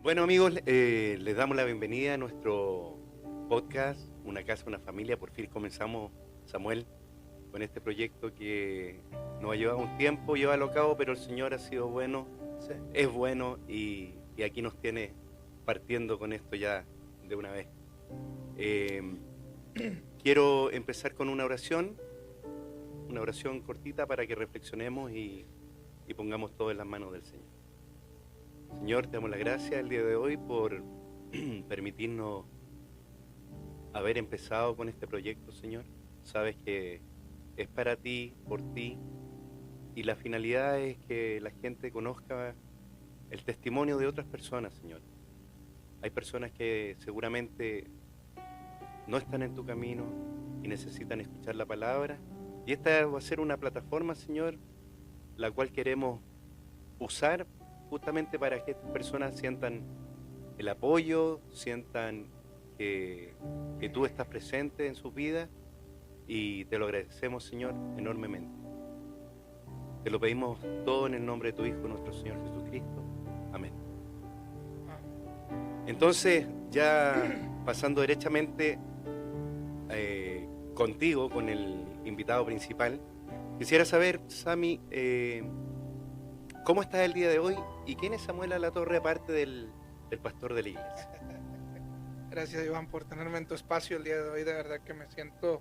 Bueno amigos, les damos la bienvenida a nuestro podcast, Una casa, una familia. Por fin comenzamos, Samuel, con este proyecto que nos ha llevado un tiempo llevarlo a cabo, pero el Señor ha sido bueno, Sí. es bueno y aquí nos tiene partiendo con esto ya de una vez. Eh, Quiero empezar con una oración cortita para que reflexionemos y pongamos todo en las manos del Señor. Señor, te damos la gracia el día de hoy por permitirnos haber empezado con este proyecto, Señor. Sabes que es para ti, por ti, y la finalidad es que la gente conozca el testimonio de otras personas, Señor. Hay personas que seguramente no están en tu camino y necesitan escuchar la palabra, y esta va a ser una plataforma, Señor, la cual queremos usar justamente para que estas personas sientan el apoyo, sientan que tú estás presente en sus vidas, y te lo agradecemos, Señor, enormemente. Te lo pedimos todo en el nombre de tu Hijo, nuestro Señor Jesucristo. Amén. Entonces, ya pasando derechamente contigo, con el invitado principal, quisiera saber, Sami, ¿cómo estás el día de hoy? ¿Y quién es Samuel Alatorre aparte del pastor de la iglesia? Gracias, Iván, por tenerme en tu espacio el día de hoy. De verdad que me siento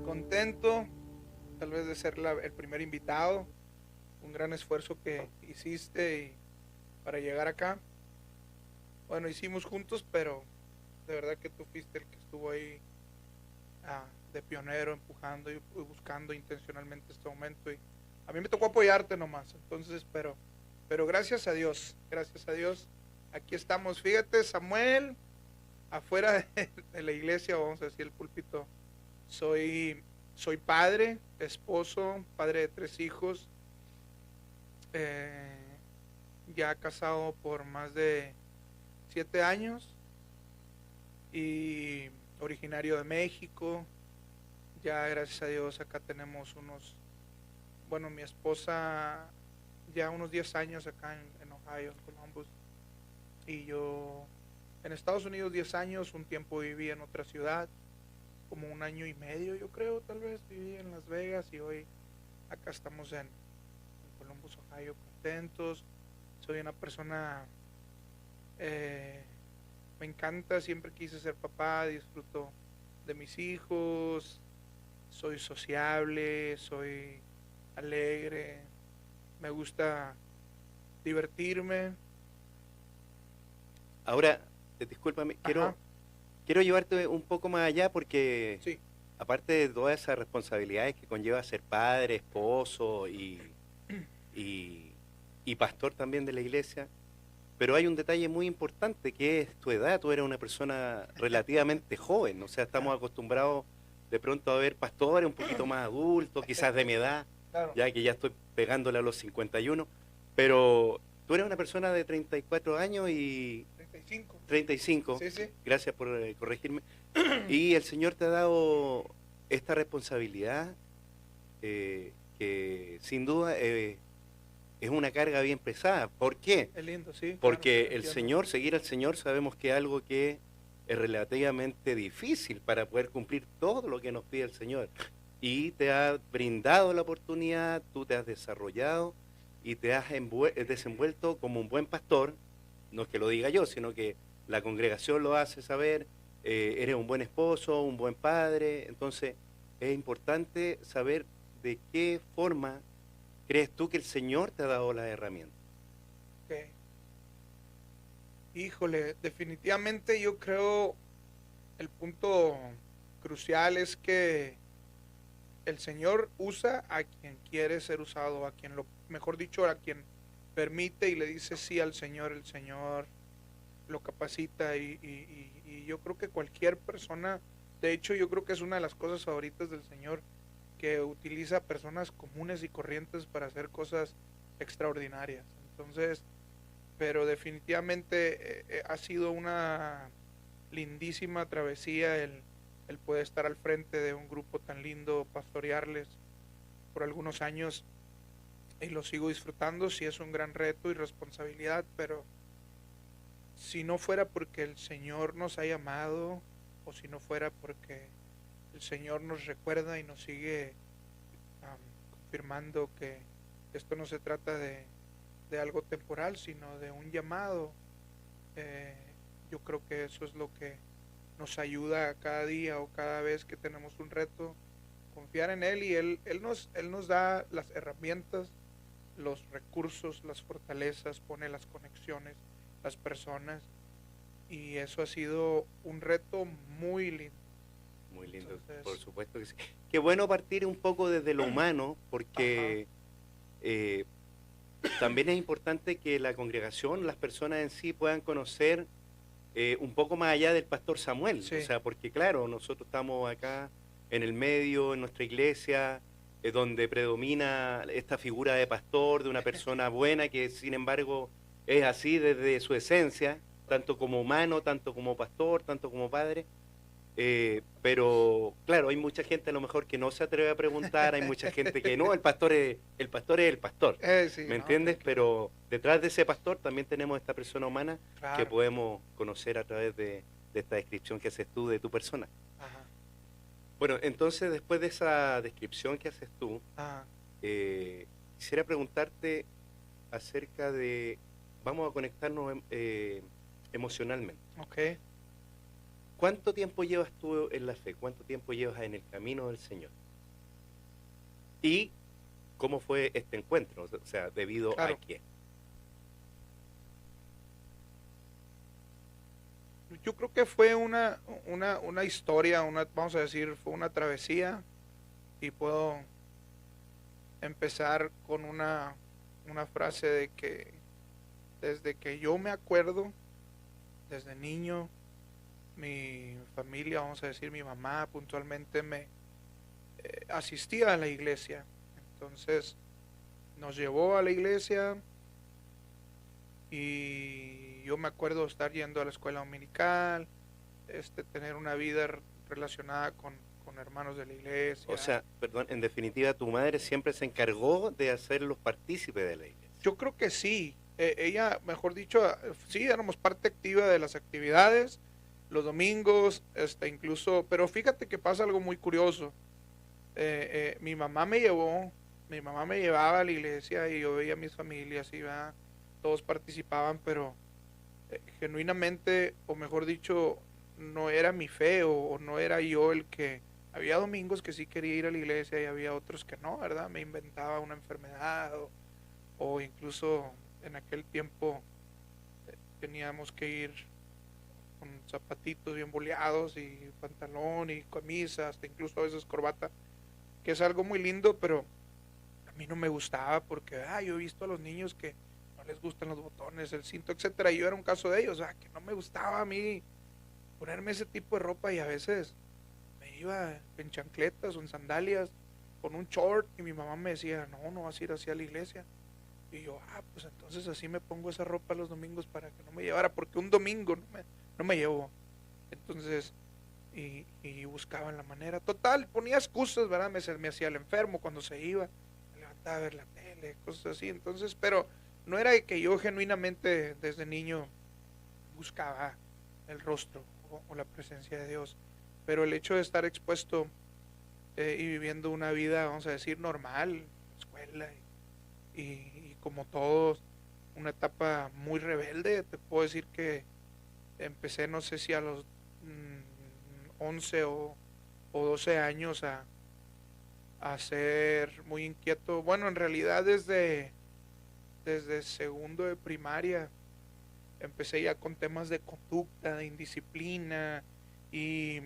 contento, tal vez de ser el primer invitado. Un gran esfuerzo que hiciste para llegar acá. Bueno, hicimos juntos, pero de verdad que tú fuiste el que estuvo ahí de pionero, empujando y buscando intencionalmente este momento. Y a mí me tocó apoyarte nomás. Entonces, pero gracias a Dios, aquí estamos. Fíjate, Samuel, afuera de la iglesia, vamos a decir el púlpito, soy padre, esposo, padre de 3 hijos, eh, ya casado por más de 7 años y originario de México. Ya gracias a Dios acá tenemos mi esposa ya unos 10 años acá en Ohio, en Columbus, y yo en Estados Unidos 10 años. Un tiempo viví en otra ciudad, como un año y medio yo creo, tal vez viví en Las Vegas, y hoy acá estamos en Columbus, Ohio, contentos. Soy una persona, eh, me encanta, siempre quise ser papá, disfruto de mis hijos, soy sociable, soy alegre, me gusta divertirme. Ahora, discúlpame, Ajá, quiero llevarte un poco más allá porque sí, aparte de todas esas responsabilidades que conlleva ser padre, esposo y, y pastor también de la iglesia, pero hay un detalle muy importante que es tu edad. Tú eres una persona relativamente joven, o sea, estamos acostumbrados de pronto a ver pastores un poquito más adultos, quizás de mi edad, claro, ya que ya estoy pegándole a los 51, pero tú eres una persona de 34 años y 35. 35, Sí, sí. gracias por corregirme, y el Señor te ha dado esta responsabilidad, que sin duda es una carga bien pesada. ¿Por qué? Es lindo, sí, claro, Porque el entiendo. Señor, seguir al Señor, sabemos que es algo que es relativamente difícil para poder cumplir todo lo que nos pide el Señor. Y te ha brindado la oportunidad, tú te has desarrollado y te has desenvuelto como un buen pastor. No es que lo diga yo, sino que la congregación lo hace saber. Eres un buen esposo, un buen padre. Entonces es importante saber de qué forma crees tú que el Señor te ha dado las herramientas. Ok. Híjole, definitivamente yo creo el punto crucial es que el Señor usa a quien quiere ser usado, a quien mejor dicho, a quien permite y le dice sí al Señor. El Señor lo capacita y yo creo que cualquier persona, de hecho yo creo que es una de las cosas favoritas del Señor, que utiliza personas comunes y corrientes para hacer cosas extraordinarias. Entonces, pero definitivamente ha sido una lindísima travesía el poder estar al frente de un grupo tan lindo, pastorearles por algunos años, y lo sigo disfrutando. Sí es un gran reto y responsabilidad, pero si no fuera porque el Señor nos ha llamado, o si no fuera porque el Señor nos recuerda y nos sigue confirmando que esto no se trata de algo temporal, sino de un llamado, yo creo que eso es lo que nos ayuda cada día o cada vez que tenemos un reto, confiar en Él, y Él nos da las herramientas, los recursos, las fortalezas, pone las conexiones, las personas, y eso ha sido un reto muy lindo. Muy lindo, Entonces, por supuesto que sí. Qué bueno partir un poco desde lo humano, porque también es importante que la congregación, las personas en sí puedan conocer un poco más allá del pastor Samuel. sí. O sea, porque claro, nosotros estamos acá en el medio, en nuestra iglesia, donde predomina esta figura de pastor, de una persona buena que sin embargo es así desde su esencia, tanto como humano, tanto como pastor, tanto como padre. Pero claro, hay mucha gente a lo mejor que no se atreve a preguntar, hay mucha gente que no, el pastor es el pastor, Sí, ¿me no, entiendes? tranquilo. Pero detrás de ese pastor también tenemos esta persona humana que Claro. podemos conocer a través de esta descripción que haces tú de tu persona. Ajá. Bueno, entonces después de esa descripción que haces tú, Ajá. quisiera preguntarte acerca de, vamos a conectarnos emocionalmente. Ok. ¿Cuánto tiempo llevas tú en la fe? ¿Cuánto tiempo llevas en el camino del Señor? ¿Y cómo fue este encuentro? O sea, ¿debido Claro. a qué? Yo creo que fue una historia, vamos a decir, fue una travesía, y puedo empezar con una frase de que desde que yo me acuerdo, desde niño, mi familia, vamos a decir, mi mamá puntualmente me asistía a la iglesia. Entonces nos llevó a la iglesia, y yo me acuerdo estar yendo a la escuela dominical, tener una vida relacionada con hermanos de la iglesia. O sea, perdón, en definitiva, tu madre siempre se encargó de hacerlos partícipes de la iglesia. Yo creo que sí. Ella, mejor dicho, sí, éramos parte activa de las actividades, los domingos, incluso, pero fíjate que pasa algo muy curioso. Mi mamá me llevaba a la iglesia, y yo veía a mis familias, y todos participaban, pero genuinamente, o mejor dicho, no era mi fe, o no era yo el que... Había domingos que sí quería ir a la iglesia y había otros que no, ¿verdad? Me inventaba una enfermedad, o incluso en aquel tiempo teníamos que ir con zapatitos bien boleados y pantalón y camisa, hasta incluso a veces corbata, que es algo muy lindo, pero a mí no me gustaba porque yo he visto a los niños que no les gustan los botones, el cinto, etcétera, y yo era un caso de ellos, que no me gustaba a mí ponerme ese tipo de ropa, y a veces me iba en chancletas o en sandalias con un short, y mi mamá me decía, no vas a ir así a la iglesia. Y yo, pues entonces así me pongo esa ropa los domingos para que no me llevara, porque un domingo no me llevo. Entonces, y buscaban la manera. Total, ponía excusas, ¿verdad? Me hacía el enfermo cuando se iba, me levantaba a ver la tele, cosas así. Entonces, pero no era de que yo genuinamente desde niño buscaba el rostro o la presencia de Dios. Pero el hecho de estar expuesto y viviendo una vida, vamos a decir, normal, escuela, y como todos, una etapa muy rebelde. Te puedo decir que empecé, no sé si a los 11 o 12 años a ser muy inquieto. Bueno, en realidad desde segundo de primaria empecé ya con temas de conducta, de indisciplina, y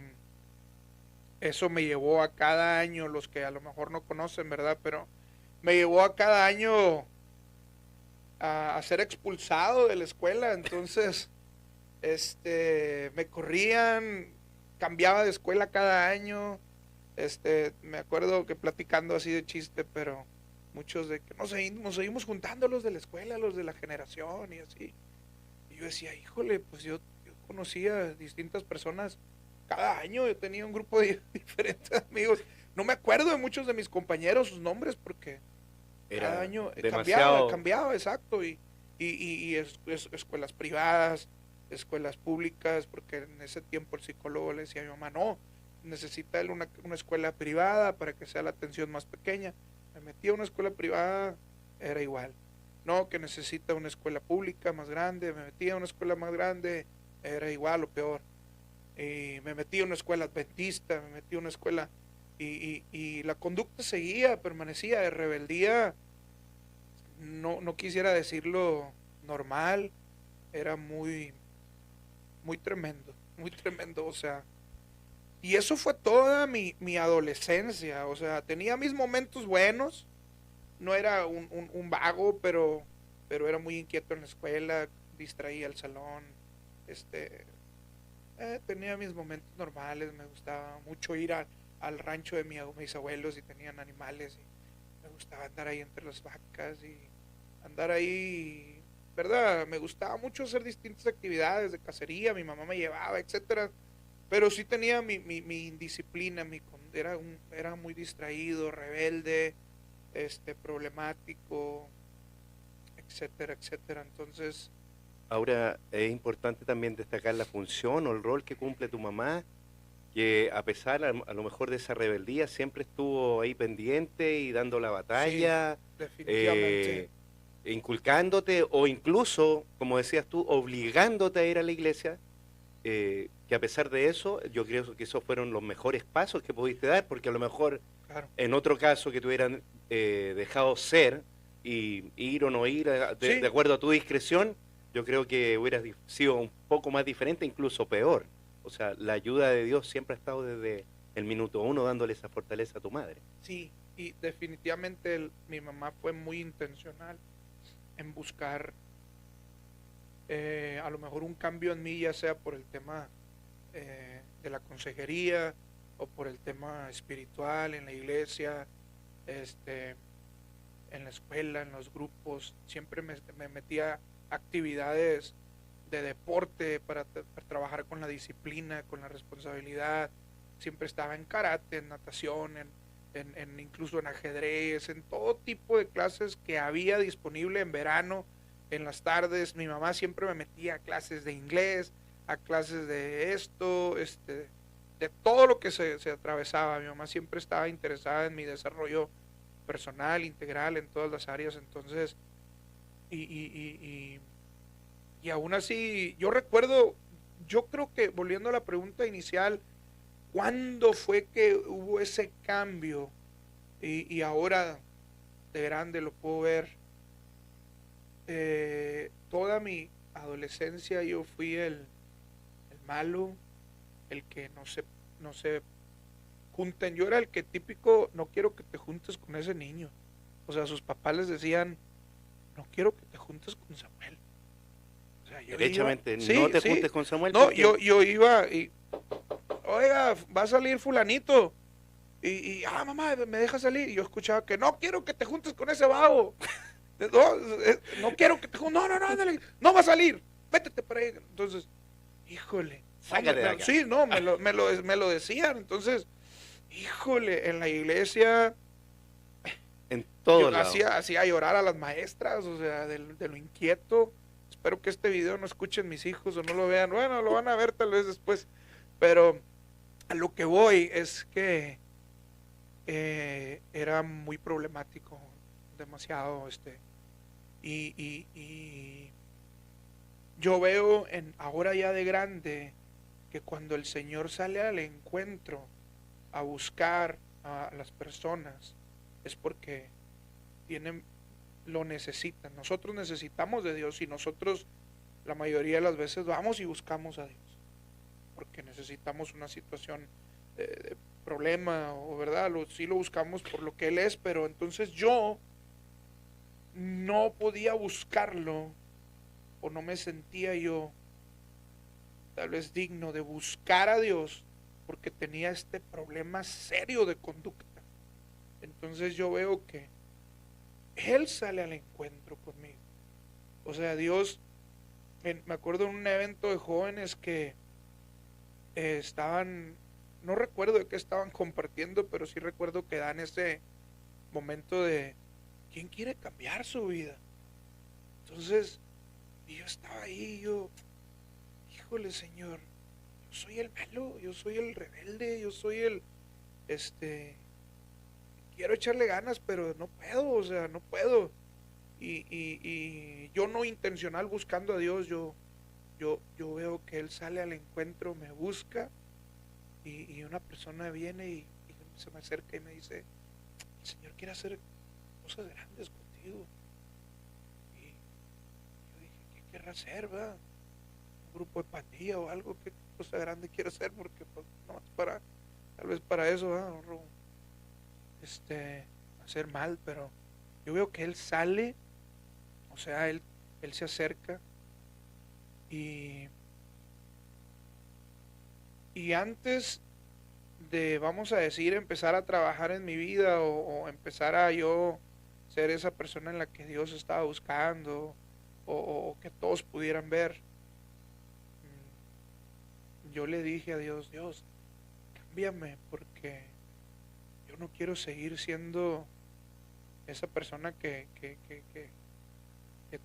eso me llevó a cada año, los que a lo mejor no conocen, ¿verdad? Pero me llevó a cada año a ser expulsado de la escuela. Entonces, me corrían, cambiaba de escuela cada año. Me acuerdo que platicando así de chiste, pero muchos de que nos seguimos juntando los de la escuela, los de la generación y así. Y yo decía, híjole, pues yo conocía a distintas personas cada año, yo tenía un grupo de diferentes amigos. No me acuerdo de muchos de mis compañeros, sus nombres, porque cada año demasiado... cambiaba, exacto, y escuelas privadas, escuelas públicas, porque en ese tiempo el psicólogo le decía a mi mamá, no, necesita él una escuela privada para que sea la atención más pequeña. Me metí a una escuela privada, era igual. No, que necesita una escuela pública más grande, me metí a una escuela más grande, era igual o peor. Y me metí a una escuela adventista, me metí a una escuela y la conducta seguía, permanecía de rebeldía, no quisiera decirlo normal, era muy tremendo, o sea, y eso fue toda mi adolescencia, o sea, tenía mis momentos buenos, no era un vago, pero era muy inquieto en la escuela, distraía el salón, este, tenía mis momentos normales, me gustaba mucho ir al rancho de mis abuelos y tenían animales y me gustaba andar ahí entre las vacas y andar ahí, ¿verdad? Me gustaba mucho hacer distintas actividades de cacería, mi mamá me llevaba, etcétera, pero sí tenía mi indisciplina, era muy distraído, rebelde, problemático, etcétera, etcétera. Entonces, Ahora, es importante también destacar la función o el rol que cumple tu mamá, que a pesar a lo mejor de esa rebeldía, siempre estuvo ahí pendiente y dando la sí, batalla, definitivamente, eh, inculcándote o incluso, como decías tú, obligándote a ir a la iglesia, que a pesar de eso, yo creo que esos fueron los mejores pasos que pudiste dar, porque a lo mejor claro. en otro caso que te hubieran dejado ser y ir o no ir de Sí, acuerdo a tu discreción, yo creo que hubiera sido un poco más diferente, incluso peor. O sea, la ayuda de Dios siempre ha estado desde el minuto uno dándole esa fortaleza a tu madre. sí, y definitivamente mi mamá fue muy intencional en buscar a lo mejor un cambio en mí, ya sea por el tema de la consejería o por el tema espiritual en la iglesia, este, en la escuela, en los grupos. Siempre me metía a actividades de deporte para trabajar con la disciplina, con la responsabilidad. Siempre estaba en karate, en natación, incluso en ajedrez, en todo tipo de clases que había disponible en verano, en las tardes. Mi mamá siempre me metía a clases de inglés, a clases de esto, de todo lo que se atravesaba. Mi mamá siempre estaba interesada en mi desarrollo personal, integral, en todas las áreas. Entonces, y, y, y, y aún así, yo recuerdo, yo creo que volviendo a la pregunta inicial, ¿cuándo fue que hubo ese cambio? Y ahora de grande lo puedo ver. Toda mi adolescencia yo fui el malo, el que no se junten. Yo era el que típico, no quiero que te juntes con ese niño. O sea, sus papás les decían, no quiero que te juntes con Samuel. O sea, yo iba, Derechamente, no sí, te sí. juntes con Samuel No, porque yo iba y, oiga, va a salir fulanito. Mamá, me deja salir. Y yo escuchaba que no quiero que te juntes con ese vago. No, no quiero que te juntes. No, no, no, ándale, no va a salir. Vétete para ahí. Entonces, híjole. No, sácate de acá. sí, no, me lo decían. Entonces, híjole, en la iglesia En yo todos lados. hacía llorar a las maestras, o sea, de lo inquieto. Espero que este video no escuchen mis hijos o no lo vean. Bueno, lo van a ver tal vez después. Pero a lo que voy es que era muy problemático, demasiado, y yo veo ahora ya de grande que cuando el Señor sale al encuentro a buscar a las personas es porque tienen, lo necesitan. Nosotros necesitamos de Dios y nosotros la mayoría de las veces vamos y buscamos a Dios porque necesitamos una situación de problema o verdad, sí lo buscamos por lo que Él es, pero entonces yo no podía buscarlo o no me sentía yo tal vez digno de buscar a Dios porque tenía este problema serio de conducta. Entonces yo veo que Él sale al encuentro conmigo. O sea, Dios, me acuerdo en un evento de jóvenes que estaban, no recuerdo de qué estaban compartiendo, pero sí recuerdo que dan ese momento de quién quiere cambiar su vida. Entonces, y yo estaba ahí, yo, híjole, Señor, yo soy el malo, yo soy el rebelde, yo soy el, quiero echarle ganas, pero no puedo, o sea, no puedo. Y yo no intencional buscando a Dios, yo veo que Él sale al encuentro, me busca, y una persona viene y se me acerca y me dice, el Señor quiere hacer cosas grandes contigo. Y yo dije, ¿qué querrá hacer, va? Un grupo de pandilla o algo, ¿qué cosa grande quiere hacer? Porque pues no es para, tal vez para eso, ¿va? Hacer mal, pero yo veo que Él sale, o sea, él se acerca y, y antes de, vamos a decir, empezar a trabajar en mi vida o empezar a yo ser esa persona en la que Dios estaba buscando o que todos pudieran ver, yo le dije a Dios, Dios, cámbiame porque yo no quiero seguir siendo esa persona que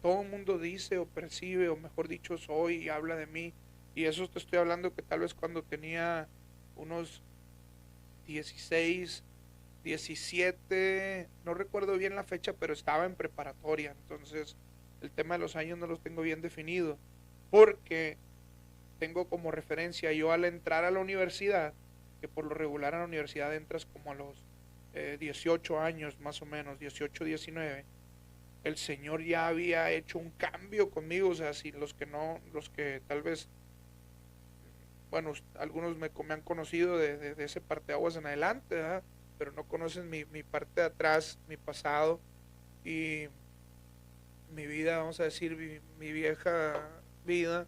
todo el mundo dice o percibe, o mejor dicho, soy y habla de mí. Y eso te estoy hablando que tal vez cuando tenía unos 16, 17, no recuerdo bien la fecha, pero estaba en preparatoria. Entonces, el tema de los años no los tengo bien definido, porque tengo como referencia yo al entrar a la universidad, que por lo regular a la universidad entras como a los 18 años, más o menos, 18, 19, el Señor ya había hecho un cambio conmigo, o sea, si los que no, los que tal vez, bueno, algunos me han conocido de ese parteaguas en adelante, ¿verdad? Pero no conocen mi parte de atrás, mi pasado y mi vida, vamos a decir, mi vieja vida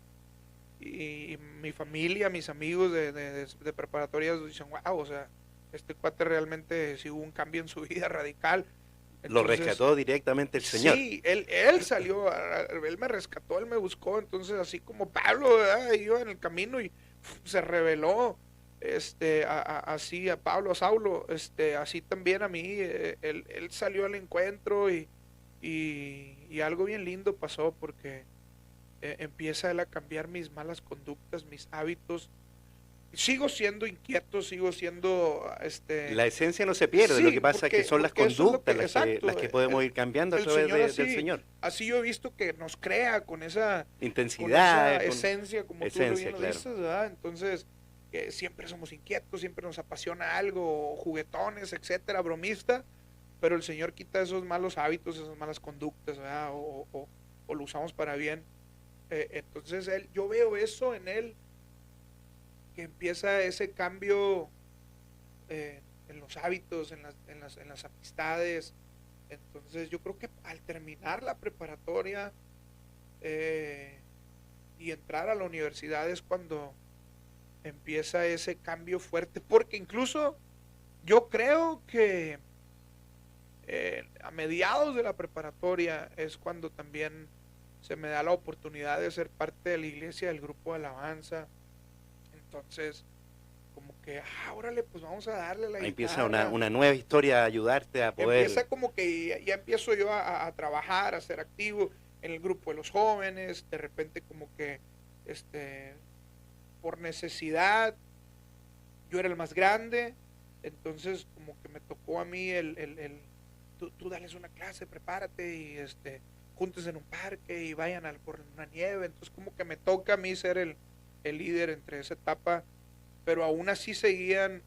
y mi familia, mis amigos de preparatorias dicen, wow, o sea, este cuate realmente sí hubo un cambio en su vida radical. Lo Entonces, rescató directamente el Señor. sí, él salió, él me rescató, él me buscó, entonces así como Pablo, ¿verdad? Iba en el camino y se reveló, así a Pablo, a Saulo, así también a mí, él salió al encuentro y algo bien lindo pasó porque empieza él a cambiar mis malas conductas, mis hábitos. Sigo siendo inquieto, sigo siendo, La esencia no se pierde, lo sí, que pasa es que son las porque eso es lo que, conductas exacto, las que podemos ir cambiando a el través Señor del así, Señor. así yo he visto que nos crea con esa Intensidad, con esencia, como tú lo bien esencia, lo claro. dices, ¿verdad? Entonces, que siempre somos inquietos, siempre nos apasiona algo, juguetones, etcétera, bromista, pero el Señor quita esos malos hábitos, esas malas conductas, ¿verdad? O lo usamos para bien. Entonces, yo veo eso en él, que empieza ese cambio en los hábitos, en las amistades. Entonces yo creo que al terminar la preparatoria eh, y entrar a la universidad es cuando empieza ese cambio fuerte, porque incluso yo creo que a mediados de la preparatoria es cuando también se me da la oportunidad de ser parte de la iglesia del grupo de alabanza. Entonces, como que, órale, pues vamos a darle la Ahí empieza guitarra. una nueva historia a ayudarte a poder. Empieza como que ya empiezo yo a trabajar, a ser activo en el grupo de los jóvenes, de repente como que, por necesidad, yo era el más grande, entonces como que me tocó a mí tú dales una clase, prepárate y juntes en un parque y vayan por una nieve, entonces como que me toca a mí ser el líder entre esa etapa, pero aún así seguían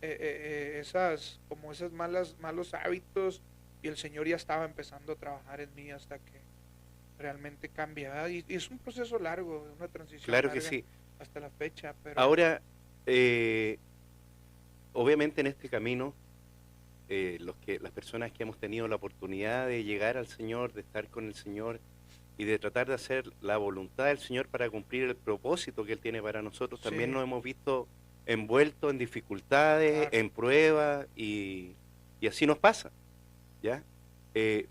esas malos hábitos y el Señor ya estaba empezando a trabajar en mí hasta que realmente cambia, ¿verdad? Y es un proceso largo, una transición Claro que larga sí. hasta la fecha, pero Ahora, eh, obviamente en este camino, las personas que hemos tenido la oportunidad de llegar al Señor, de estar con el Señor y de tratar de hacer la voluntad del Señor para cumplir el propósito que Él tiene para nosotros, también sí, nos hemos visto envueltos en dificultades, claro. en pruebas y así nos pasa, ¿ya?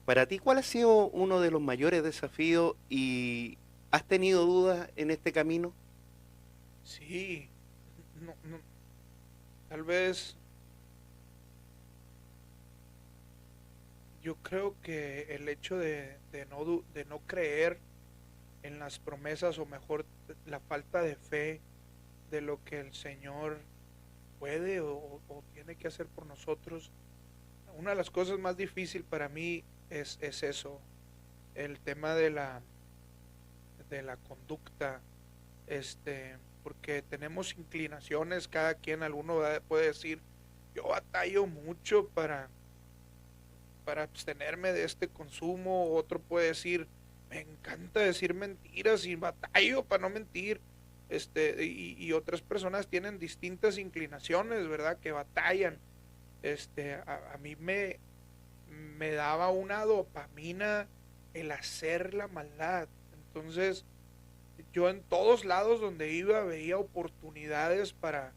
Para ti, ¿cuál ha sido uno de los mayores desafíos y has tenido dudas en este camino? Sí, no, no, tal vez yo creo que el hecho de no creer en las promesas, o mejor la falta de fe de lo que el Señor puede o tiene que hacer por nosotros. Una de las cosas más difíciles para mí es eso, el tema de la conducta, porque tenemos inclinaciones, cada quien, alguno puede decir, yo batallo mucho para abstenerme de este consumo, otro puede decir, me encanta decir mentiras y batallo para no mentir, y otras personas tienen distintas inclinaciones, ¿verdad? Que batallan. A mí me daba una dopamina el hacer la maldad. Entonces, yo en todos lados donde iba veía oportunidades para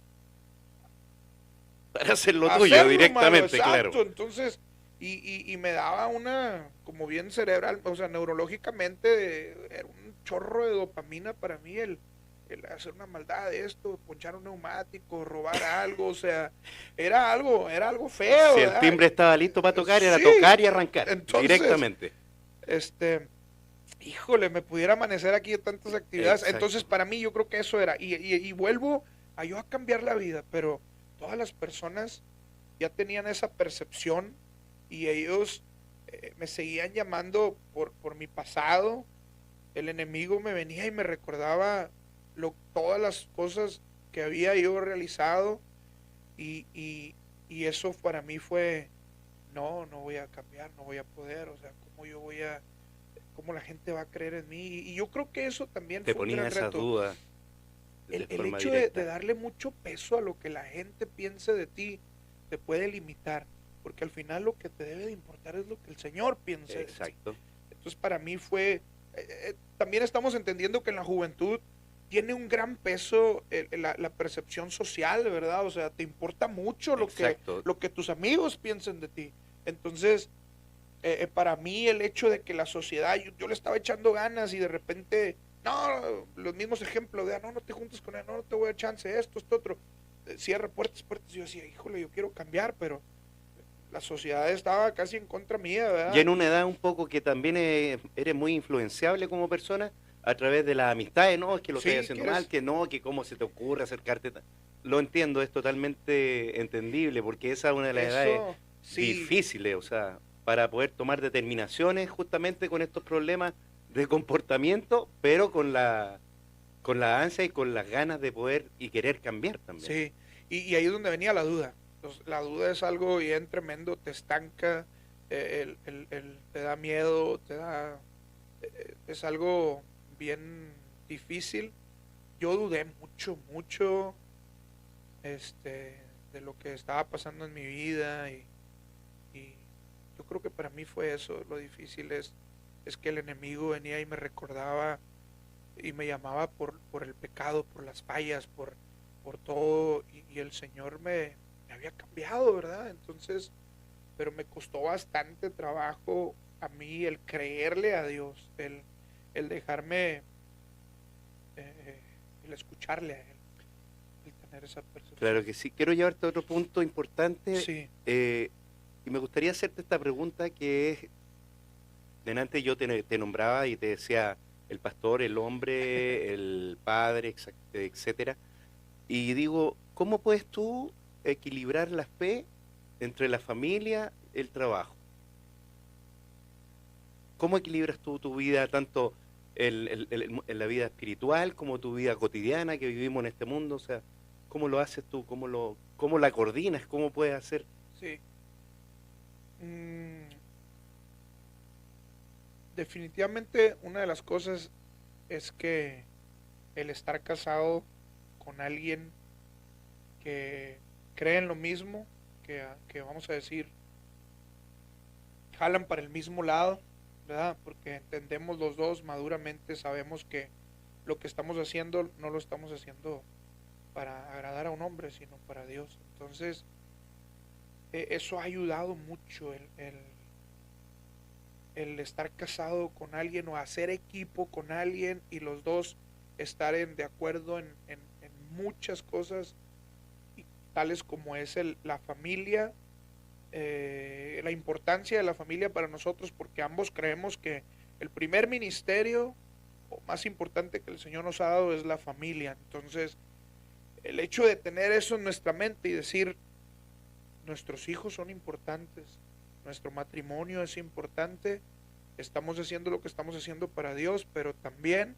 Para hacer lo tuyo hacerlo malo, directamente, exacto. claro. Entonces, y me daba una, como bien cerebral, o sea, neurológicamente, era un chorro de dopamina para mí el hacer una maldad, esto, ponchar un neumático, robar algo, o sea, era algo feo, Si el ¿verdad? timbre estaba listo para tocar, era Sí, tocar y arrancar entonces, directamente. este, híjole, me pudiera amanecer aquí de tantas actividades. Entonces, Exacto. para mí, yo creo que eso era. Y vuelvo a yo a cambiar la vida, pero todas las personas ya tenían esa percepción y ellos me seguían llamando por mi pasado. El enemigo me venía y me recordaba todas las cosas que había yo realizado y eso para mí fue, no voy a cambiar, no voy a poder, o sea, cómo la gente va a creer en mí. Y yo creo que eso también Te fue un ponía gran esas reto. dudas de El forma hecho de directa. darle mucho peso a lo que la gente piense de ti te puede limitar, porque al final lo que te debe de importar es lo que el Señor piense de ti. Exacto. Entonces para mí fue, también estamos entendiendo que en la juventud tiene un gran peso la percepción social, ¿verdad? O sea, te importa mucho Exacto. lo que tus amigos piensen de ti. Entonces, para mí el hecho de que la sociedad, yo le estaba echando ganas y de repente, no, los mismos ejemplos de, no te juntes con él, no te voy a dar chance, esto otro, cierra puertas, y yo decía, híjole, yo quiero cambiar, pero la sociedad estaba casi en contra mía, Y ¿verdad? en una edad un poco que también eres muy influenciable como persona a través de las amistades, no, es que lo estás Sí, haciendo mal, quieres, que no, que cómo se te ocurre acercarte. Lo entiendo, es totalmente entendible, porque esa es una de las edades eso, sí, difíciles, o sea, para poder tomar determinaciones justamente con estos problemas de comportamiento, pero con la ansia y con las ganas de poder y querer cambiar también. sí, y ahí es donde venía la duda. Entonces, la duda es algo bien tremendo, te estanca, te da miedo, es algo bien difícil. Yo dudé mucho, mucho, de lo que estaba pasando en mi vida y yo creo que para mí fue eso, lo difícil es que el enemigo venía y me recordaba y me llamaba por el pecado, por las fallas, por todo, y el Señor me había cambiado, ¿verdad? Entonces, pero me costó bastante trabajo a mí el creerle a Dios, el dejarme, eh, el escucharle a Él, el tener esa Claro percepción. que sí. Quiero llevarte a otro punto importante Sí, y me gustaría hacerte esta pregunta que es, delante yo te nombraba y te decía el pastor, el hombre, el padre, etcétera. Y digo, ¿cómo puedes tú equilibrar la fe entre la familia y el trabajo? ¿Cómo equilibras tú tu vida, tanto en la vida espiritual como tu vida cotidiana que vivimos en este mundo? O sea, ¿cómo lo haces tú? ¿Cómo la coordinas? ¿Cómo puedes hacer? sí. Mm, definitivamente una de las cosas es que el estar casado con alguien que cree en lo mismo, que vamos a decir, jalan para el mismo lado, ¿verdad? Porque entendemos los dos maduramente, sabemos que lo que estamos haciendo no lo estamos haciendo para agradar a un hombre, sino para Dios. Entonces, eso ha ayudado mucho el estar casado con alguien o hacer equipo con alguien y los dos estar de acuerdo en muchas cosas, tales como es la familia, la importancia de la familia para nosotros, porque ambos creemos que el primer ministerio más importante que el Señor nos ha dado es la familia. Entonces, el hecho de tener eso en nuestra mente y decir, nuestros hijos son importantes, nuestro matrimonio es importante, estamos haciendo lo que estamos haciendo para Dios, pero también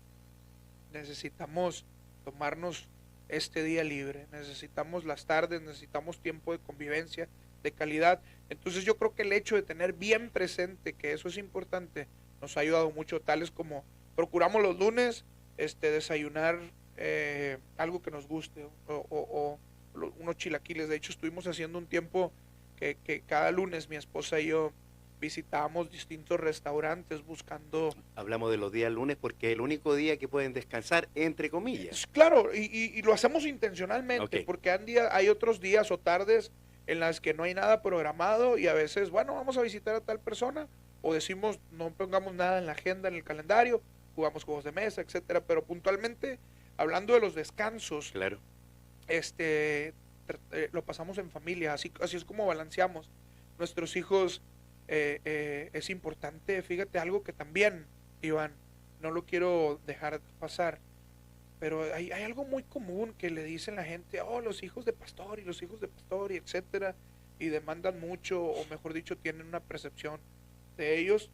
necesitamos tomarnos este día libre, necesitamos las tardes, necesitamos tiempo de convivencia, de calidad. Entonces yo creo que el hecho de tener bien presente que eso es importante nos ha ayudado mucho, tales como procuramos los lunes desayunar algo que nos guste o unos chilaquiles. De hecho estuvimos haciendo un tiempo que cada lunes mi esposa y yo visitábamos distintos restaurantes buscando. Hablamos de los días lunes porque es el único día que pueden descansar, entre comillas. Claro, y lo hacemos intencionalmente, Ok. porque hay otros días o tardes en las que no hay nada programado y a veces, bueno, vamos a visitar a tal persona, o decimos, no pongamos nada en la agenda, en el calendario, jugamos juegos de mesa, etcétera, pero puntualmente, hablando de los descansos, Claro. lo pasamos en familia, así es como balanceamos. Nuestros hijos, es importante, fíjate, algo que también, Iván, no lo quiero dejar pasar, pero hay algo muy común que le dicen la gente, oh, los hijos de pastor y los hijos de pastor y etcétera, y demandan mucho, o mejor dicho, tienen una percepción de ellos.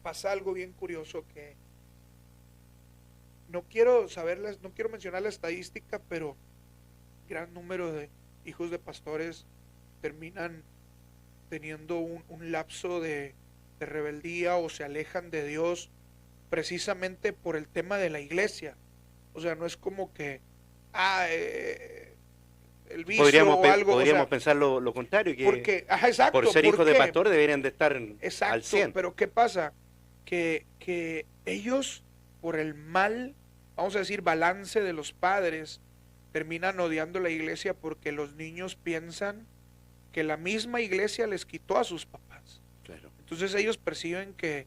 Pasa algo bien curioso que no quiero mencionar la estadística, pero gran número de hijos de pastores terminan teniendo un lapso de rebeldía o se alejan de Dios precisamente por el tema de la iglesia. O sea, no es como que, el vicio o algo. Podríamos O sea, pensar lo contrario, que porque, exacto, por ser hijos de porque, pastor deberían de estar exacto, al 100. pero ¿qué pasa? Que ellos, por el mal, vamos a decir, balance de los padres, terminan odiando la iglesia porque los niños piensan que la misma iglesia les quitó a sus papás. Claro. Entonces ellos perciben que,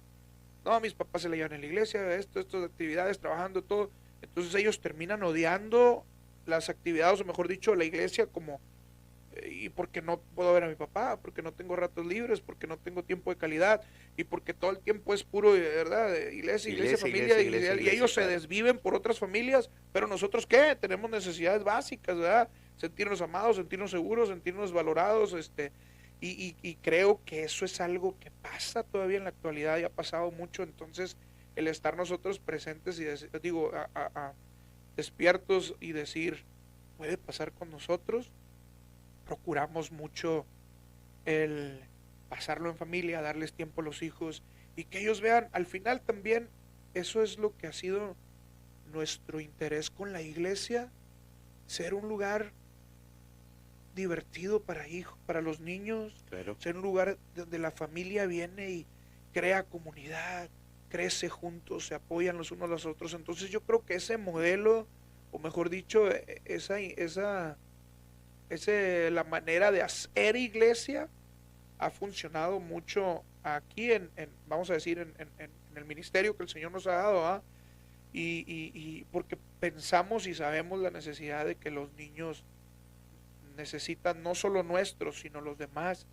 no, mis papás se le llevan en la iglesia, estas actividades, trabajando, todo. Entonces ellos terminan odiando las actividades, o mejor dicho, la iglesia como, y porque no puedo ver a mi papá, porque no tengo ratos libres, porque no tengo tiempo de calidad, y porque todo el tiempo es puro, ¿verdad? Iglesia, familia, y ellos se desviven por otras familias, pero nosotros, ¿qué? Tenemos necesidades básicas, ¿verdad? Sentirnos amados, sentirnos seguros, sentirnos valorados, y creo que eso es algo que pasa todavía en la actualidad y ha pasado mucho. Entonces el estar nosotros presentes y despiertos y decir, puede pasar con nosotros, procuramos mucho el pasarlo en familia, darles tiempo a los hijos y que ellos vean, al final también eso es lo que ha sido nuestro interés con la iglesia, ser un lugar divertido para hijos, para los niños, Claro. ser un lugar donde la familia viene y crea comunidad, crece juntos, se apoyan los unos a los otros. Entonces yo creo que ese modelo, o mejor dicho, la manera de hacer iglesia ha funcionado mucho aquí vamos a decir, en el ministerio que el Señor nos ha dado, ¿ah? Y porque pensamos y sabemos la necesidad de que los niños necesitan, no solo nuestros, sino los demás,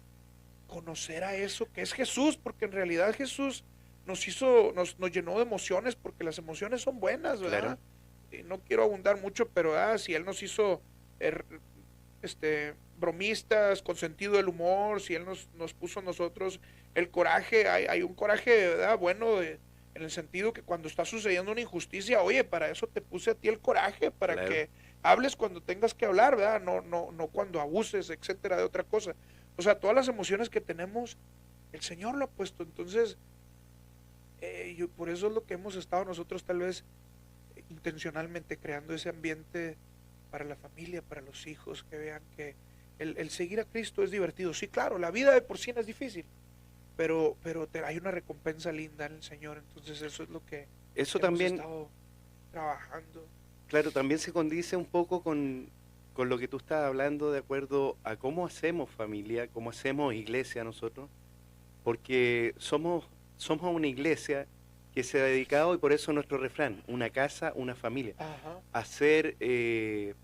conocer a eso que es Jesús, porque en realidad Jesús nos llenó de emociones, porque las emociones son buenas, ¿verdad? Claro. Y no quiero abundar mucho, pero si Él nos hizo bromistas, con sentido del humor, si Él nos puso a nosotros el coraje, hay un coraje, ¿verdad? Bueno, en el sentido que cuando está sucediendo una injusticia, oye, para eso te puse a ti el coraje, para Claro. que hables cuando tengas que hablar, ¿verdad? No cuando abuses, etcétera, de otra cosa. O sea, todas las emociones que tenemos, el Señor lo ha puesto. Entonces, por eso es lo que hemos estado nosotros tal vez intencionalmente creando ese ambiente para la familia, para los hijos, que vean que el seguir a Cristo es divertido. Sí, claro, la vida de por sí no es difícil, pero hay una recompensa linda en el Señor. Entonces eso es lo que Eso hemos también, estado trabajando. claro, también se condice un poco con lo que tú estás hablando de acuerdo a cómo hacemos familia, cómo hacemos iglesia nosotros, porque somos una iglesia que se ha dedicado, y por eso nuestro refrán, una casa, una familia, Ajá. hacer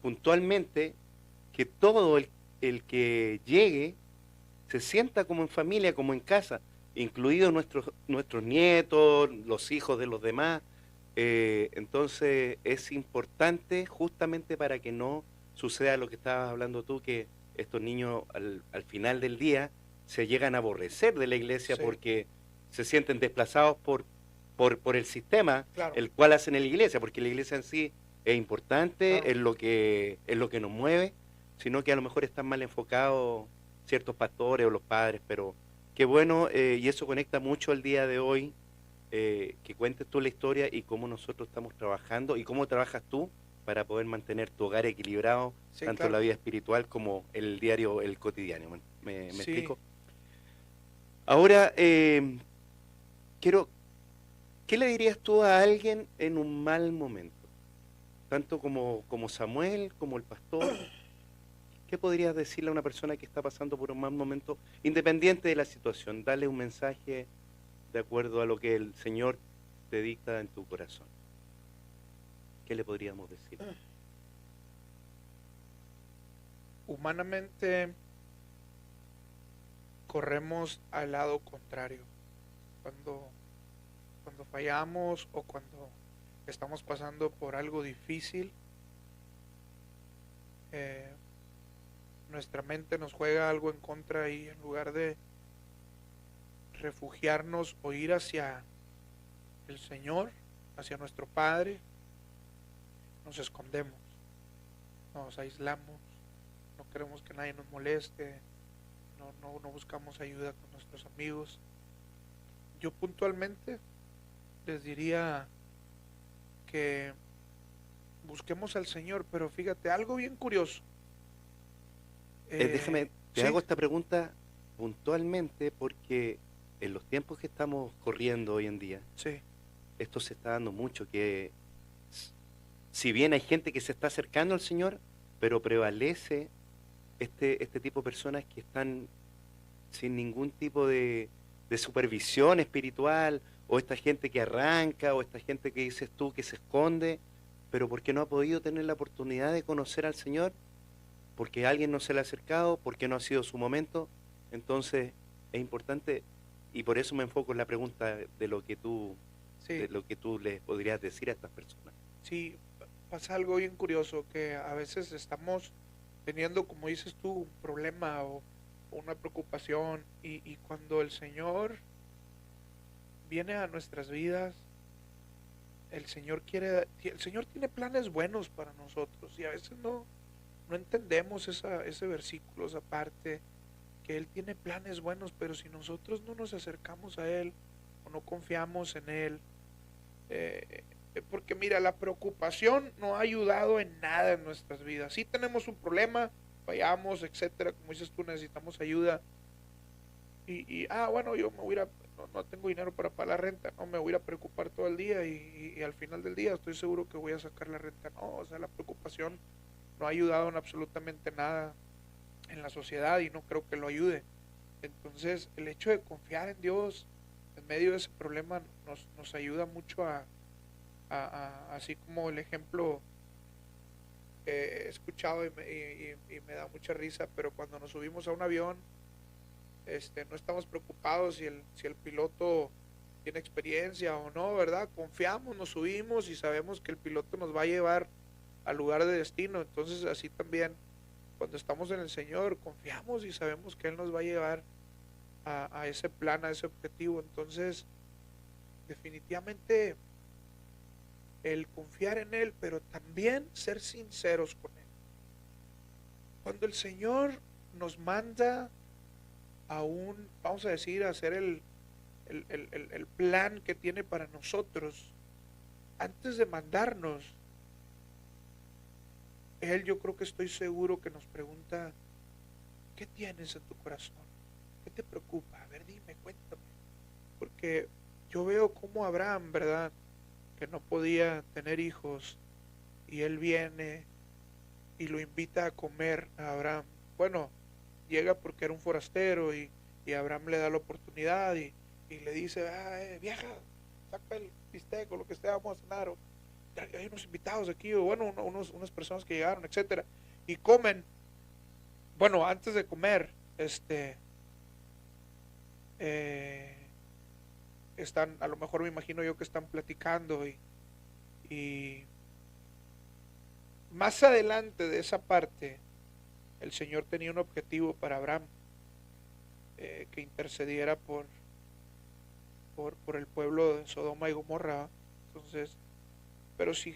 puntualmente que todo el que llegue se sienta como en familia, como en casa, incluidos nuestros nietos, los hijos de los demás, Entonces es importante justamente para que no suceda lo que estabas hablando tú, que estos niños al final del día se llegan a aborrecer de la iglesia Sí, porque se sienten desplazados por el sistema, claro, el cual hacen en la iglesia, porque la iglesia en sí es importante, claro. es lo que nos mueve, sino que a lo mejor están mal enfocados ciertos pastores o los padres, pero qué bueno, y eso conecta mucho el día de hoy, que cuentes tú la historia y cómo nosotros estamos trabajando y cómo trabajas tú para poder mantener tu hogar equilibrado, Sí, tanto en claro. la vida espiritual como el diario, el cotidiano. ¿Me Sí. explico? Ahora, quiero, ¿qué le dirías tú a alguien en un mal momento? Tanto como Samuel, como el pastor, ¿qué podrías decirle a una persona que está pasando por un mal momento, independiente de la situación? Dale un mensaje de acuerdo a lo que el Señor te dicta en tu corazón. ¿Qué le podríamos decir? Humanamente corremos al lado contrario. Cuando, cuando fallamos o cuando estamos pasando por algo difícil, eh, nuestra mente nos juega algo en contra y en lugar de refugiarnos o ir hacia el Señor, hacia nuestro Padre, nos escondemos, nos aislamos, no queremos que nadie nos moleste, no buscamos ayuda con nuestros amigos. Yo puntualmente les diría que busquemos al Señor, pero fíjate, algo bien curioso. Déjame, te Sí, hago esta pregunta puntualmente porque en los tiempos que estamos corriendo hoy en día, sí, esto se está dando mucho, que s- si bien hay gente que se está acercando al Señor, pero prevalece este tipo de personas que están sin ningún tipo de supervisión espiritual, o esta gente que arranca, o esta gente que dices tú que se esconde, pero porque no ha podido tener la oportunidad de conocer al Señor, porque alguien no se le ha acercado, porque no ha sido su momento. Entonces es importante, y por eso me enfoco en la pregunta de sí, lo que tú les podrías decir a estas personas. sí, pasa algo bien curioso que a veces estamos teniendo, como dices tú, un problema o una preocupación y cuando el Señor viene a nuestras vidas, el Señor tiene planes buenos para nosotros y a veces no entendemos ese versículo, esa parte, que Él tiene planes buenos, pero si nosotros no nos acercamos a Él o no confiamos en Él, eh, porque mira, la preocupación no ha ayudado en nada en nuestras vidas. Si tenemos un problema, fallamos, etcétera, como dices tú, necesitamos ayuda, bueno, yo me voy a ir no tengo dinero para pagar la renta, no me voy a ir a preocupar todo el día y al final del día estoy seguro que voy a sacar la renta. No, o sea, la preocupación no ha ayudado en absolutamente nada en la sociedad y no creo que lo ayude. Entonces, el hecho de confiar en Dios en medio de ese problema nos ayuda mucho así como el ejemplo he escuchado y me da mucha risa, pero cuando nos subimos a un avión, no estamos preocupados si el piloto tiene experiencia o no, ¿verdad? Confiamos, nos subimos y sabemos que el piloto nos va a llevar al lugar de destino. Entonces, así también, cuando estamos en el Señor, confiamos y sabemos que Él nos va a llevar a ese plan, a ese objetivo. Entonces, definitivamente, el confiar en Él, pero también ser sinceros con Él. Cuando el Señor nos manda vamos a decir, a hacer el plan que tiene para nosotros, antes de mandarnos, Él yo creo que estoy seguro que nos pregunta, ¿qué tienes en tu corazón? ¿Qué te preocupa? A ver, dime, cuéntame. Porque yo veo cómo Abraham, ¿verdad? Que no podía tener hijos y él viene y lo invita a comer a Abraham. Bueno, llega porque era un forastero y Abraham le da la oportunidad y le dice, vieja, saca el bistec o lo que sea, vamos a cenar. O, hay unos invitados aquí, o bueno, unas personas que llegaron, etcétera. Y comen. Bueno, antes de comer, eh, están, a lo mejor me imagino yo que están platicando Y más adelante de esa parte, el Señor tenía un objetivo para Abraham, que intercediera por el pueblo de Sodoma y Gomorra. Entonces, pero si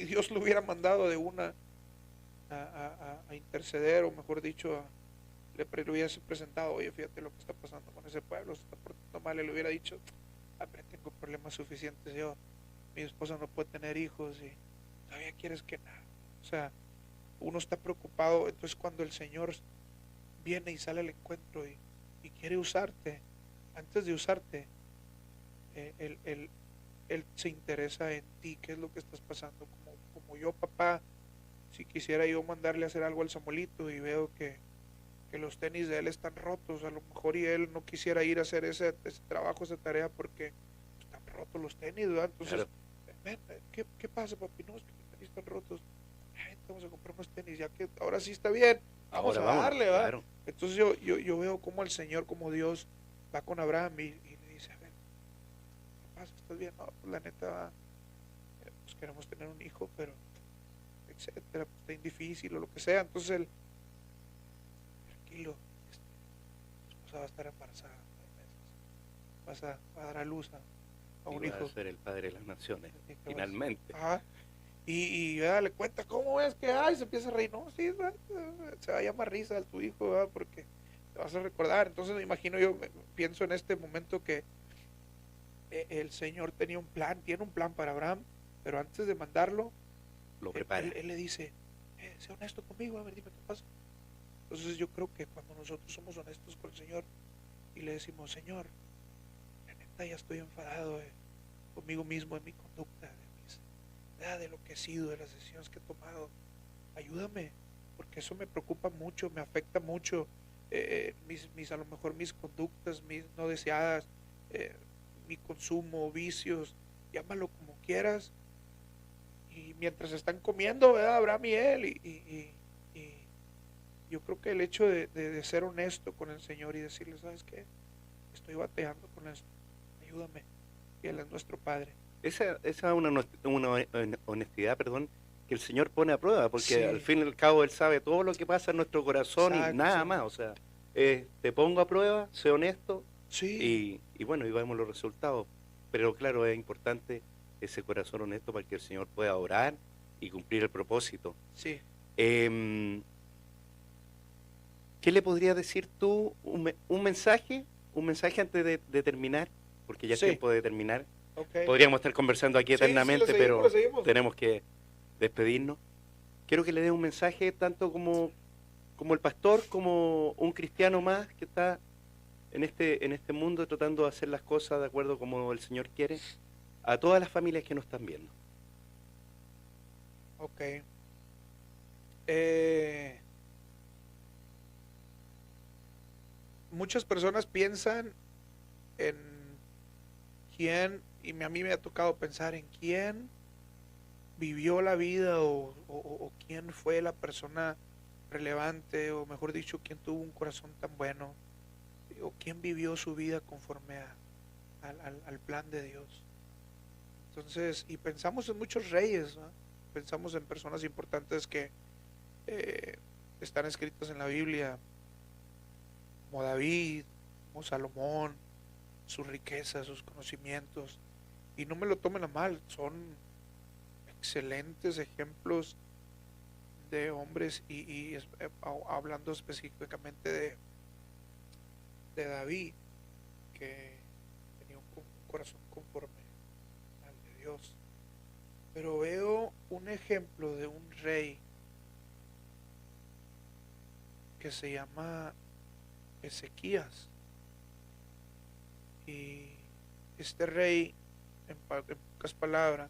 Dios lo hubiera mandado de una a interceder, o mejor dicho, le hubiese presentado, oye, fíjate lo que está pasando con ese pueblo, se está portando mal, le hubiera dicho, hombre, tengo problemas suficientes yo, mi esposa no puede tener hijos y todavía quieres que nada. O sea, uno está preocupado. Entonces cuando el Señor viene y sale al encuentro y quiere usarte, antes de usarte, él se interesa en ti, qué es lo que estás pasando. Como yo, papá, si quisiera yo mandarle a hacer algo al Samuelito y veo que los tenis de él están rotos, a lo mejor y él no quisiera ir a hacer ese trabajo, esa tarea, porque están rotos los tenis, ¿verdad? Entonces, Claro. ven, ¿qué pasa, papi? No, es que mis tenis están rotos. Ay, vamos a comprar unos tenis, ya que ahora sí está bien, vamos Ahora a vámonos, darle, ¿verdad? claro. Entonces yo veo como el Señor, como Dios, va con Abraham y le dice, a ver, ¿qué pasa? ¿Estás bien? No, pues la neta, pues queremos tener un hijo, pero etcétera, pues está difícil o lo que sea. Entonces él, tranquilo, tu esposa va a estar embarazada en 9 meses, vas a dar a luz a Y un va a hijo. ser el padre de las naciones, Y que finalmente. ajá. Y le cuenta, ¿cómo ves que hay? Se empieza a reír, no, sí, se va a llamar risa a tu hijo, ¿verdad? Porque te vas a recordar. Entonces me imagino, pienso en este momento que el Señor tenía un plan, tiene un plan para Abraham, pero antes de mandarlo, Lo él, prepara. él le dice, sé honesto conmigo, a ver, dime qué pasa. Entonces yo creo que cuando nosotros somos honestos con el Señor y le decimos, Señor, la neta ya estoy enfadado conmigo mismo, en mi conducta, de lo que he sido, de las decisiones que he tomado, ayúdame, porque eso me preocupa mucho, me afecta mucho, a lo mejor mis conductas, mis no deseadas, eh, mi consumo, vicios, llámalo como quieras. Y mientras están comiendo, ¿verdad? Abraham y él, y yo creo que el hecho de ser honesto con el Señor y decirle, ¿sabes qué? Estoy bateando con esto, ayúdame, y Él es nuestro Padre. Esa es una honestidad, perdón, que el Señor pone a prueba, porque al Sí, fin y al cabo Él sabe todo lo que pasa en nuestro corazón y nada exacto. más. O sea, te pongo a prueba, sé honesto Sí, y bueno, y vemos los resultados. Pero claro, es importante ese corazón honesto para que el Señor pueda orar y cumplir el propósito. sí, Em, ¿Qué le podrías decir tú? Un mensaje antes de terminar, porque ya es sí, tiempo de terminar. ok. Podríamos estar conversando aquí Sí, sí, eternamente, le pero seguimos. tenemos que despedirnos. Quiero que le dé un mensaje tanto como el pastor, como un cristiano más que está en este mundo tratando de hacer las cosas de acuerdo como el Señor quiere, a todas las familias que nos están viendo. Ok. Eh, Muchas personas piensan en quién, y a mí me ha tocado pensar en quién vivió la vida o quién fue la persona relevante, o mejor dicho, quién tuvo un corazón tan bueno, o quién vivió su vida conforme al plan de Dios. Entonces, y pensamos en muchos reyes, ¿no? Pensamos en personas importantes que eh, están escritas en la Biblia, como David, como Salomón, sus riquezas, sus conocimientos. Y no me lo tomen a mal, son excelentes ejemplos de hombres hablando específicamente de David, que tenía un corazón conforme al de Dios. Pero veo un ejemplo de un rey que se llama Ezequías. Y este rey, en pocas palabras,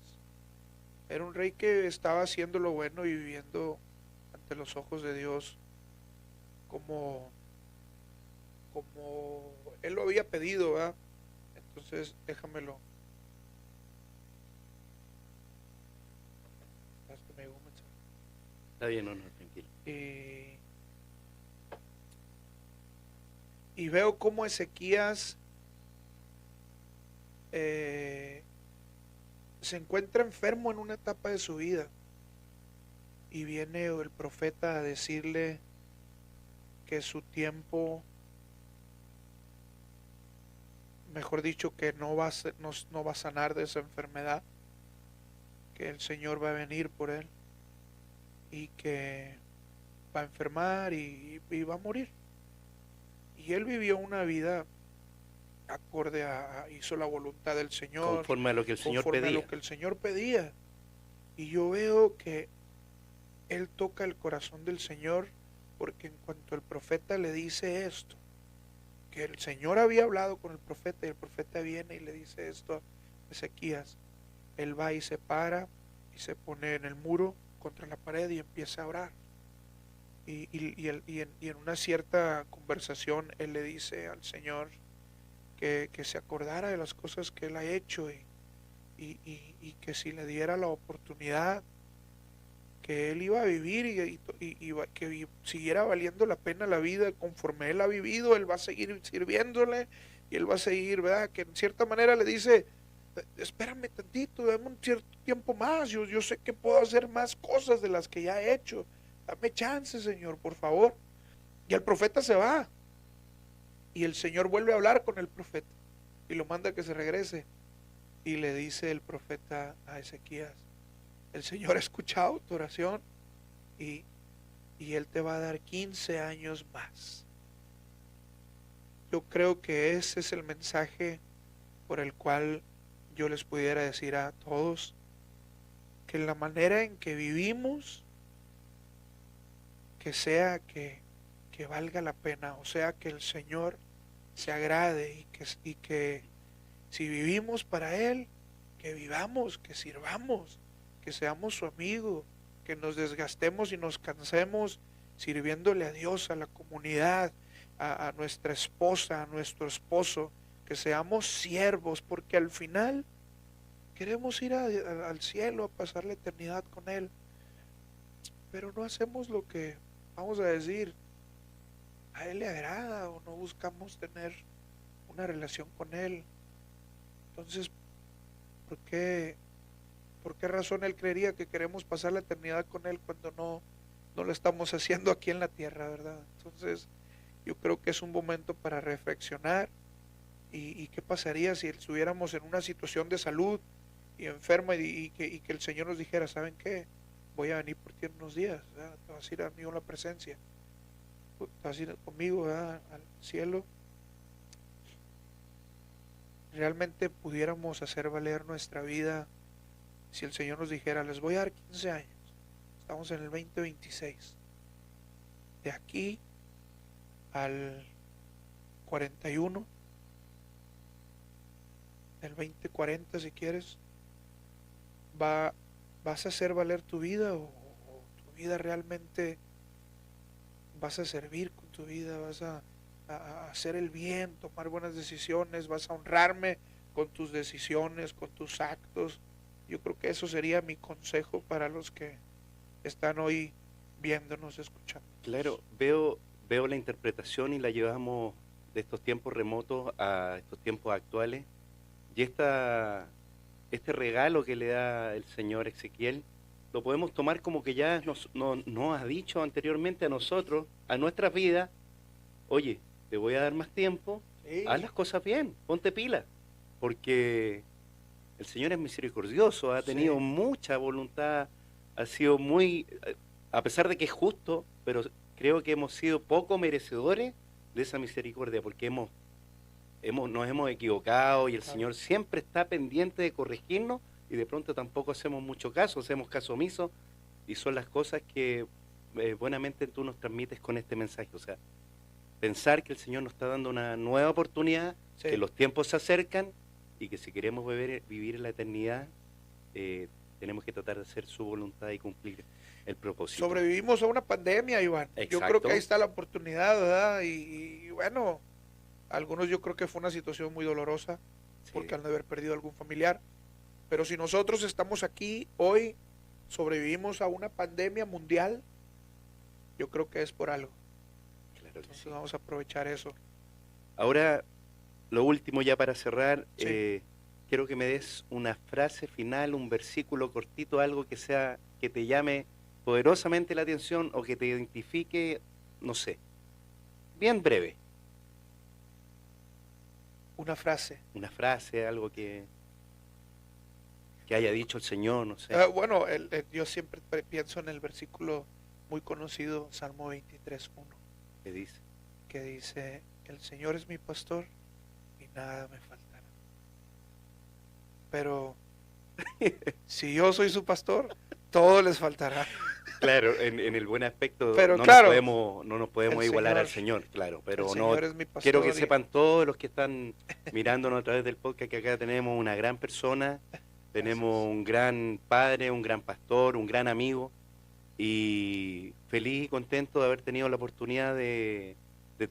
era un rey que estaba haciendo lo bueno y viviendo ante los ojos de Dios como, como él lo había pedido, ¿verdad? Entonces, déjamelo. Es que me llegó un mensaje. Está bien, no, no, tranquilo. Y veo cómo Ezequías eh, se encuentra enfermo en una etapa de su vida y viene el profeta a decirle que su tiempo, mejor dicho, que no va a sanar de esa enfermedad, que el Señor va a venir por él y que va a enfermar y va a morir. Y él vivió una vida acorde hizo la voluntad del Señor, conforme a lo que el Señor conforme a pedía. lo que el Señor pedía. Y yo veo que él toca el corazón del Señor, porque en cuanto el profeta le dice esto, que el Señor había hablado con el profeta y el profeta viene y le dice esto a Ezequías, él va y se para y se pone en el muro contra la pared y empieza a orar. Y en una cierta conversación él le dice al Señor que se acordara de las cosas que él ha hecho y que si le diera la oportunidad, que él iba a vivir que siguiera valiendo la pena la vida conforme él ha vivido, él va a seguir sirviéndole y él va a seguir, ¿verdad? Que en cierta manera le dice, espérame tantito, dame un cierto tiempo más, yo sé que puedo hacer más cosas de las que ya he hecho, dame chance, Señor, por favor. Y el profeta se va y el Señor vuelve a hablar con el profeta y lo manda a que se regrese y le dice el profeta a Ezequías, el Señor ha escuchado tu oración y, y Él te va a dar 15 años más. Yo creo que ese es el mensaje por el cual yo les pudiera decir a todos que la manera en que vivimos, que sea que valga la pena, o sea que el Señor se agrade y que si vivimos para Él, que vivamos, que sirvamos, que seamos su amigo, que nos desgastemos y nos cansemos sirviéndole a Dios, a la comunidad, a nuestra esposa, a nuestro esposo, que seamos siervos, porque al final queremos ir al cielo a pasar la eternidad con Él, pero no hacemos lo que, vamos a decir, a Él le agrada o no buscamos tener una relación con Él. Entonces, ¿por qué razón Él creería que queremos pasar la eternidad con Él cuando no lo estamos haciendo aquí en la tierra, ¿verdad? Entonces, yo creo que es un momento para reflexionar y qué pasaría si estuviéramos en una situación de salud y enferma y que el Señor nos dijera, ¿saben qué? Voy a venir por ti en unos días, ¿verdad? Te vas a ir a mí en la presencia, te vas a ir conmigo, ¿verdad? Al cielo. Realmente pudiéramos hacer valer nuestra vida si el Señor nos dijera, les voy a dar 15 años, estamos en el 2026, de aquí al 41, del 2040 si quieres, vas a hacer valer tu vida o tu vida realmente vas a servir con tu vida, vas a hacer el bien, tomar buenas decisiones, vas a honrarme con tus decisiones, con tus actos. Yo creo que eso sería mi consejo para los que están hoy viéndonos, escuchando. Claro, veo la interpretación y la llevamos de estos tiempos remotos a estos tiempos actuales. Y este regalo que le da el Señor Ezequiel, lo podemos tomar como que ya nos ha dicho anteriormente a nosotros, a nuestras vidas, oye, te voy a dar más tiempo, Sí. haz las cosas bien, ponte pila, porque el Señor es misericordioso, ha tenido Sí. mucha voluntad, ha sido a pesar de que es justo, pero creo que hemos sido poco merecedores de esa misericordia, porque nos hemos equivocado y el Claro. Señor siempre está pendiente de corregirnos y de pronto tampoco hacemos mucho caso, hacemos caso omiso y son las cosas que buenamente tú nos transmites con este mensaje. O sea, pensar que el Señor nos está dando una nueva oportunidad, Sí. que los tiempos se acercan y que si queremos vivir en la eternidad, tenemos que tratar de hacer su voluntad y cumplir el propósito. Sobrevivimos a una pandemia, Iván. Exacto. Yo creo que ahí está la oportunidad, ¿verdad? Y bueno, algunos yo creo que fue una situación muy dolorosa, Sí. porque han de haber perdido algún familiar. Pero si nosotros estamos aquí hoy, sobrevivimos a una pandemia mundial, yo creo que es por algo. Claro que Entonces sí. vamos a aprovechar eso. Ahora, lo último ya para cerrar, Sí. quiero que me des una frase final, un versículo cortito, algo que sea, que te llame poderosamente la atención o que te identifique, no sé, bien breve. Una frase. Una frase, algo que haya dicho el Señor, no sé. Bueno, yo siempre pienso en el versículo muy conocido, Salmo 23:1, ¿Qué dice? que dice, el Señor es mi pastor y nada me faltará. Pero si yo soy su pastor, todo les faltará. Claro, en el buen aspecto Pero no claro, no nos podemos el igualar al Señor, Señor, claro, el pero no Señor es mi quiero que pastor y sepan todos los que están mirándonos a través del podcast que acá tenemos una gran persona, tenemos gracias. un gran padre, un gran pastor, un gran amigo y feliz y contento de haber tenido la oportunidad de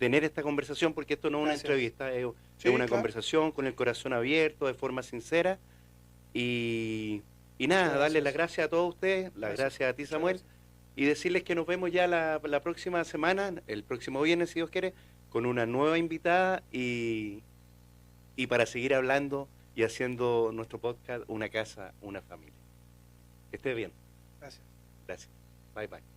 tener esta conversación porque esto no es una Gracias. entrevista, es Sí, una claro. conversación con el corazón abierto, de forma sincera y, y Muchas nada, darle las gracias. gracias a todos ustedes, las gracias a ti Muchas Samuel gracias. y decirles que nos vemos ya la próxima semana, el próximo viernes, si Dios quiere, con una nueva invitada y para seguir hablando y haciendo nuestro podcast Una Casa, una Familia. Que esté bien. Gracias. Gracias. Bye, bye.